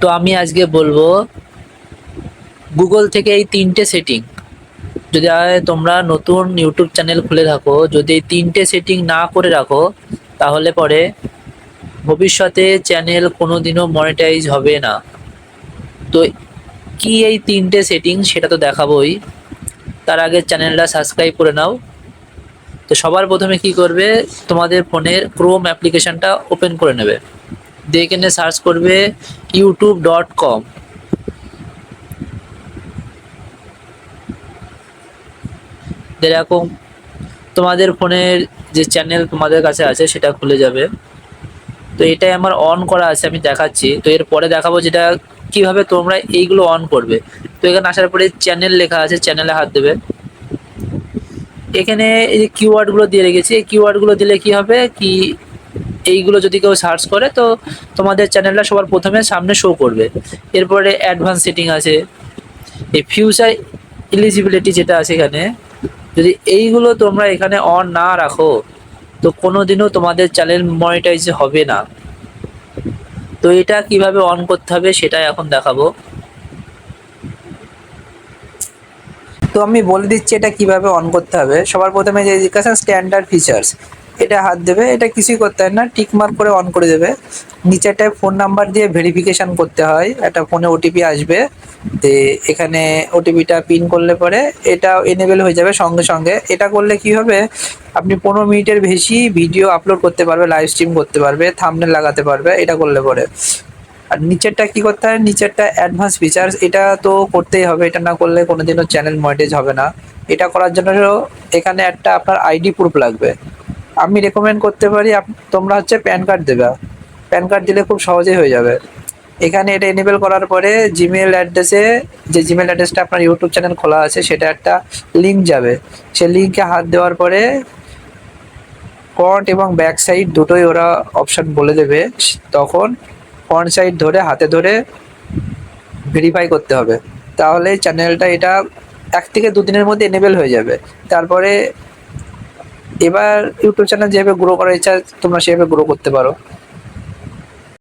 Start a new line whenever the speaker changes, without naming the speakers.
তো আমি আজকে বলবো গুগল থেকে এই 3টে সেটিং। যদি তোমরা নতুন ইউটিউব চ্যানেল খুলে থাকো, যদি এই 3টে সেটিং না করে রাখো, তাহলে পরে ভবিষ্যতে চ্যানেল কোনোদিনও মনিটাইজ হবে না। তো কি এই 3টে সেটিং সেটা তো দেখাবোই। তার আগে চ্যানেলটা সাবস্ক্রাইব করে নাও। তো সবার প্রথমে কি করবে, তোমাদের ফোনের ক্রোম অ্যাপ্লিকেশনটা ওপেন করে নেবে, দিয়ে এখানে সার্চ করবে youtube.com। এরকম তোমাদের ফোনের যে চ্যানেল তোমাদের কাছে আছে সেটা খুলে যাবে। তো এটাই আমার অন করা আছে, আমি দেখাচ্ছি। তো এরপরে দেখাবো যেটা কিভাবে তোমরা এইগুলো অন করবে। তো এখানে আসার পরে চ্যানেল লেখা আছে, চ্যানেলে হাত দেবে। এখানে এই যে কিওয়ার্ডগুলো দিয়ে রেখেছি, এই কিওয়ার্ডগুলো দিলে কি হবে কি, এইগুলো যদি কেউ সার্চ করে তো তোমাদের চ্যানেলটা সবার প্রথমে সামনে শো করবে। এরপরে অ্যাডভান্স সেটিং আছে, এই ফিউচার এলিজিবিলিটি যেটা আছে এখানে, যদি এইগুলো তোমরা এখানে অন না রাখো তো কোনোদিনও তোমাদের চ্যানেল মনিটাইজ হবে না। তো এটা কিভাবে অন করতে হবে সেটাই এখন দেখাবো। তো আমি বলে দিচ্ছি এটা কিভাবে অন করতে হবে। সবার প্রথমে যে জিজ্ঞাসা স্ট্যান্ডার্ড ফিচার্স, এটা হাত দেবে। এটা কিছুই করতে হয় না, টিক মার্ক করে অন করে দেবে। নিচেরটায় ফোন নাম্বার দিয়ে ভেরিফিকেশন করতে হয়, একটা ফোনে ওটিপি আসবে। তো এখানে ওটিপিটা পিন করলে পরে এটা এনেবেল হয়ে যাবে সঙ্গে সঙ্গে। এটা করলে কি হবে, আপনি 15 মিনিটের বেশি ভিডিও আপলোড করতে পারবে, লাইভ স্ট্রিম করতে পারবে, থাম্বনেল লাগাতে পারবে এটা করলে পরে। আর নিচেরটা কি করতে হয়, নিচেরটা অ্যাডভান্স ফিচার্স, এটা তো করতেই হবে, এটা না করলে কোনোদিনও চ্যানেল মনিটাইজ হবে না। এটা করার জন্য এখানে একটা আপনার আইডি প্রুফ লাগবে। আমি রেকমেন্ড করতে পারি তোমরা হচ্ছে প্যান কার্ড দেবে। প্যান কার্ড দিলে খুব সহজেই হয়ে যাবে। এখানে এটা এনেবেল করার পরে জিমেল অ্যাড্রেসে, যে জিমেল অ্যাড্রেসটা আপনার ইউটিউব চ্যানেল খোলা আছে সেটা একটা লিঙ্ক যাবে। সে লিঙ্কে হাত দেওয়ার পরে ফ্রন্ট এবং ব্যাক সাইড দুটোই ওরা অপশন বলে দেবে। তখন ফ্রন্ট সাইড ধরে হাতে ধরে ভেরিফাই করতে হবে, তাহলে চ্যানেলটা এটা 1 থেকে 2 দিনের মধ্যে এনেবেল হয়ে যাবে। তারপরে এবার ইউটিউব চ্যানেল যেভাবে গ্রো করার ইচ্ছা তোমরা সেভাবে গ্রো করতে পারো।